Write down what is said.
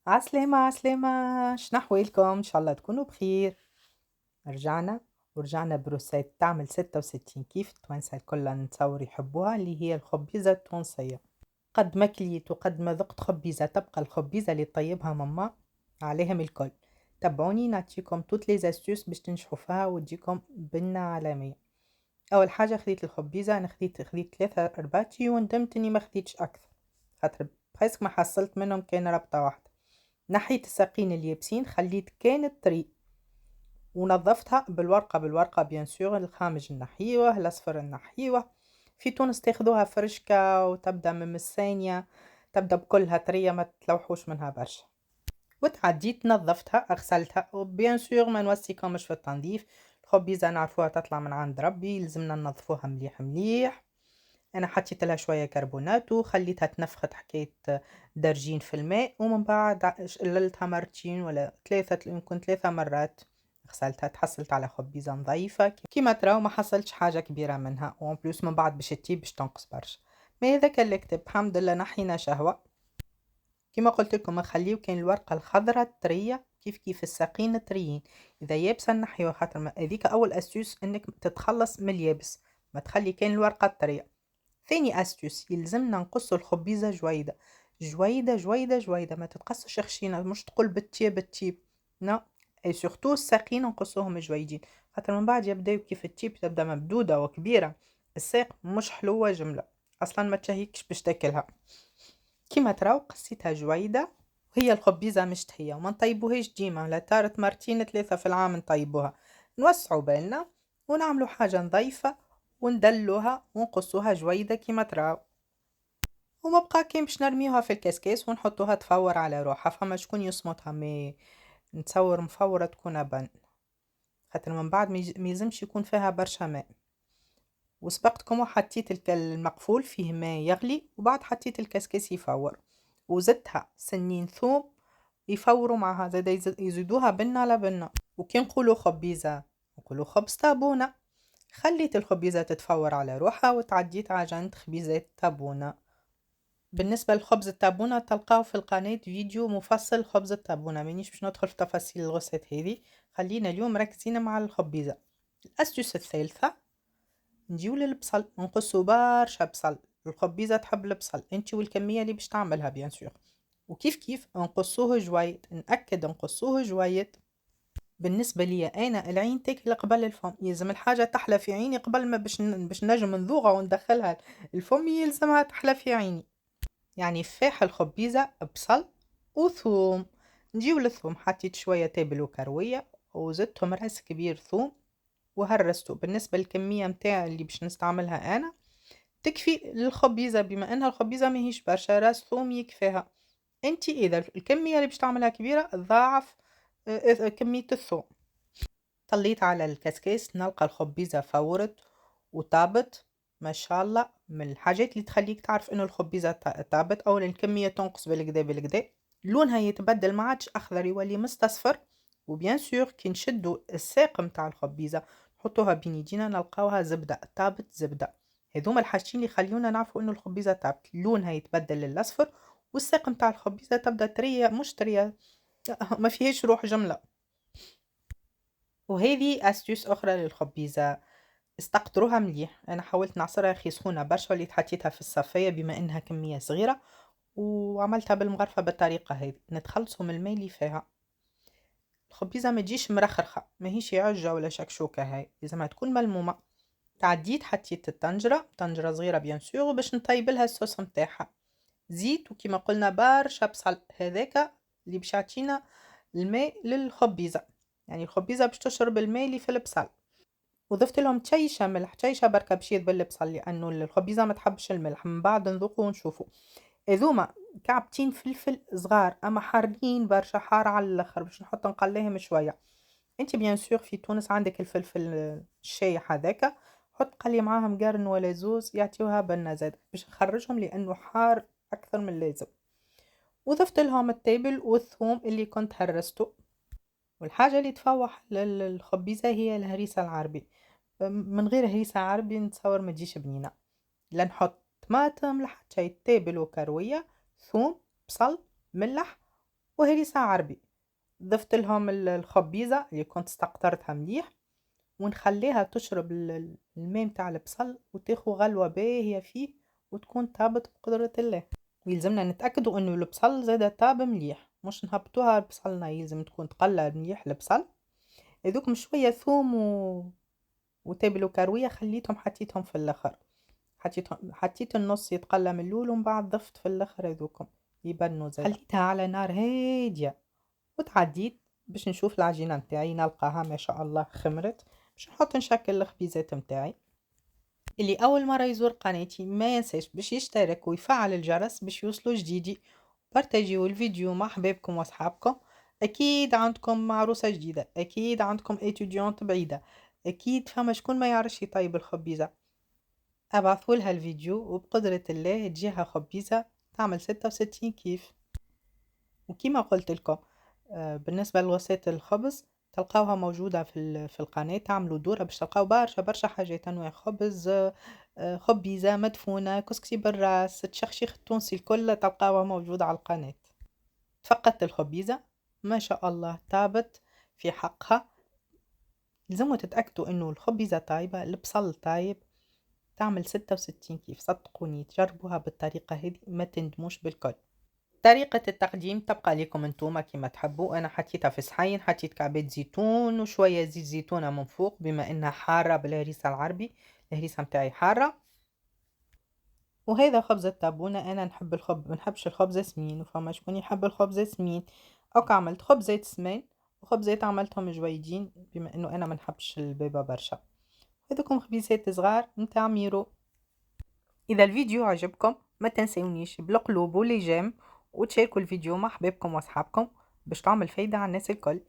عسلامة عسلامة. شنحوالكم؟ إن شاء الله تكونوا بخير. ورجعنا بروسيت تعمل 66 كيف التوانسة الكل نتصور يحبوها، اللي هي الخبيزة التونسية. قد ما كليت وقد ما ذقت خبيزة تبقى الخبيزة اللي طيبها ماما عليهم الكل. تابعوني نعطيكم توت لي زاستوس باش تنجحوا فيها وتجيكم بنة عالمية. أول حاجة خديت الخبيزة، أنا خديت 3 رباتي وندمت إني ما خديتش أكثر، خاطر بحيث ما حصلت منهم كان ربطة واحدة. نحيت الساقين اليابسين، خليت كانت طري ونظفتها بالورقة بيان سور، الخامج نحيوه، الأصفر نحيوه. في تونس تاخدوها فرشكة وتبدأ من الثانية، تبدأ بكلها طرية ما تلوحوش منها برشا. وتعديت نظفتها غسلتها، وبيان سور ما نوصيكمش في التنظيف. الخبيزة نعرفوها تطلع من عند ربي، لازمنا ننظفوها مليح مليح. انا حطيت لها شويه كربونات وخليتها تنفخت حكايه درجين في الماء، ومن بعد شللتها مرتين ولا ثلاثه، يمكن 3 مرات غسلتها. تحصلت على خبيزه نظيفه كيما تراو، ما حصلتش حاجه كبيره منها، وان بلوس من بعد باش تطيب باش تنقص برشا. ما هذاك اللي كتب، الحمد لله نحينا شهوه. كيما قلت لكم نخليو كاين الورقه الخضراء الطريه كيف الساقين الطريين. اذا يابسه نحيوها، خاطر هذيك اول اسيوس انك تتخلص من اليابس، ما تخلي كاين الورقه الطريه. ثاني استيوس، يلزمنا نقص الخبيزة جويدة جويدة جويدة جويدة، ما تتقصش خشينة، مش تقول بالتيب. لا، اي سورتو الساقين نقصوهم جويدين، خاطر من بعد يبداو كيف التيب، تبدا مبدودة وكبيرة، الساق مش حلوة جملة، اصلا ما تشهيكش باش تاكلها. كيما تراو قصيتها جويدة، وهي الخبيزة مشتهية وما نطيبوهاش ديما، لا تارت مرتين 3 في العام نطيبوها. نوسعوا بالنا ونعملوا حاجة نظيفة وندلوها ونقصوها جويدة كيما تراو. وما بقى كاين باش نرميوها في الكاسكاس ونحطوها تفور على روحها، فما شكون يصمتها، مي نتصور مفورة تكون أبن، خاطر من بعد ميلزمش يكون فيها برشا ماء. وسبقتكم وحطيت المقفول فيه ماء يغلي، وبعد حطيت الكاسكاس يفور، وزدتها سنين ثوم يفوروا معها، زاد يزيدوها بنة على بنة. وكي نقولوا خبيزة نقولوا خبز تابونة. خليت الخبيزة تتفور على روحها وتعديت عجنت خبيزات تابونة. بالنسبة لخبز التابونة تلقاو في القناة فيديو مفصل خبز التابونة، مانيش باش ندخل في تفاصيل الغسات هذه، خلينا اليوم مركزين مع الخبيزة. الأسيوس الثالثة، نجيو للبصل، نقصو برشا بصل، الخبيزة تحب البصل انتي والكمية اللي باش تعملها بيان سور. وكيف نقصوه جويد، نأكد نقصوه جويد. بالنسبة لي أنا العين تاكل قبل الفم، يلزم الحاجة تحلى في عيني قبل ما باش نجم نذوقها وندخلها الفم، يلزمها تحلى في عيني. يعني فاح الخبيزة بصل وثوم. نجيو للثوم، حطيت شوية تابل وكروية وزدتهم راس كبير ثوم وهرسته. بالنسبة للكمية متاع اللي باش نستعملها أنا تكفي للخبيزة، بما أنها الخبيزة ماهيش برشا، راس ثوم يكفيها. انتي إذا الكمية اللي باش تعملها كبيرة ضاعف كمية الثوم. طليت على الكسكاس نلقى الخبيزة فورت وطابت ما شاء الله، من الحاجات اللي تخليك تعرف انه الخبيزة طابت، او الكمية تنقص بالكدا بالكدا. لونها يتبدل، ما عادش اخضر يولي مستصفر. وبيان سور كي نشدو الساق متاع الخبيزة نحطوها بين يدينا نلقاوها زبدة طابت زبدة. هذوما الحاجتين اللي يخليونا نعرفوا انه الخبيزة طابت، لونها يتبدل للاصفر، والساق متاع الخبيزة تبدا طرية، مش طرية ما فيهاش روح جملة. وهذه استيوس اخرى للخبيزه، استقطروها مليح. انا حاولت نعصرها خي سخونه برشا، وليت حطيتها في الصفايه بما انها كميه صغيره، وعملتها بالمغرفه بالطريقه هذه، نتخلصوا من الماء اللي فيها. الخبيزه ما تجيش مرخرخه، ماهيش عجه ولا شكشوكه، هاي لازمها تكون ملمومه. تعديت حطيت طنجره صغيره بيان سور باش نطيب لها الصوص نتاعها، زيت وكما قلنا برشا بصل، هذاك اللي باش يعطينا الماء للخبيزه، يعني الخبيزه باش تشرب الماء اللي في البصل. وضفت لهم تشيشه ملح، تشيشه بركه باش يذبل البصل، لانه الخبيزه ما تحبش الملح، من بعد نذوقوا ونشوفوا. هذوما كعبتين فلفل صغار اما حارين برشا، حار على الاخر، باش نحط نقليهم شويه. انت بيان سور في تونس عندك الفلفل الشايح هذاك، حط قلي معاهم قرن ولا زوز يعطيوها بنة زاد باش نخرجهم لانه حار اكثر من اللازم. وضفت لهم التابل والثوم اللي كنت هرسته. والحاجة اللي تفوح للخبيزة هي الهريسة العربي، من غير هريسة عربي نتصور ما تجيش بنينة. لا نحط طماطم لا حتى شي، تابل وكروية، ثوم، بصل، ملح، وهريسة عربي. ضفت لهم الخبيزة اللي كنت استقطرتها مليح، ونخليها تشرب الماء متاع البصل وتاخو غلوة باهية فيه وتكون طابت بقدرة الله. ويلزمنا نتأكدوا انه البصل زادا طاب مليح، مش نهبطوها البصل ناي، يلزم تكون تقلى مليح البصل. هذوك شوية ثوم وتابل وكروية خليتهم حطيتهم في الاخر. حطيت النص يتقلى من الاول ومن بعد ضفت في الاخر هذوكم يبنوا زادا. خليتها على نار هادية وتعديت باش نشوف العجينة متاعي، نلقاها ما شاء الله خمرت. باش نحط نشكل الخبيزات متاعي. اللي اول مرة يزور قناتي ما ينساش باش يشترك ويفعل الجرس باش يوصلوا جديدي. بارتاجيو الفيديو مع حبابكم واصحابكم. اكيد عندكم عروسة جديدة، اكيد عندكم اتوديونت بعيدة، اكيد فما شكون ما يعرفش يطيب الخبيزة. ابعثوا لها الفيديو وبقدرة الله تجيها خبيزة تعمل 66 كيف. وكما قلت لكم بالنسبة لوصفات الخبز تلقاوها موجودة في القناة. تعملوا دورة باش تلقاو برشا حاجات، أنواع خبز، خبيزة مدفونة، كسكسي بالراس، التشخشيخ التونسي، الكل تلقاوها موجودة على القناة. فقدت الخبيزة ما شاء الله طابت في حقها. لازموا تتأكدوا انه الخبيزة طايبة، البصل طايب. تعمل 66 كيف، صدقوني تجربوها بالطريقة هذه ما تندموش بالكل. طريقة التقديم تبقى لكم انتوما كما تحبوا. انا حطيتها في صحين، حطيت كعبات زيتون وشوية زيت زيتونة من فوق بما انها حارة بالهريسة العربي. الهريسة متاعي حارة. وهذا خبز التابونة. انا نحب ما نحبش الخبز سمين، وفما شكون يحب الخبز سمين. اوك عملت خبزات سمين وخبزات عملتهم جويدين بما انه انا ما نحبش البيبة برشا. هذوكم خبيزات صغار متاع ميرو. اذا الفيديو عجبكم ما تنسونيش بالقلوب واللي جيم، وتشاركوا الفيديو مع حبابكم واصحابكم باش تعمل فايدة على الناس الكل.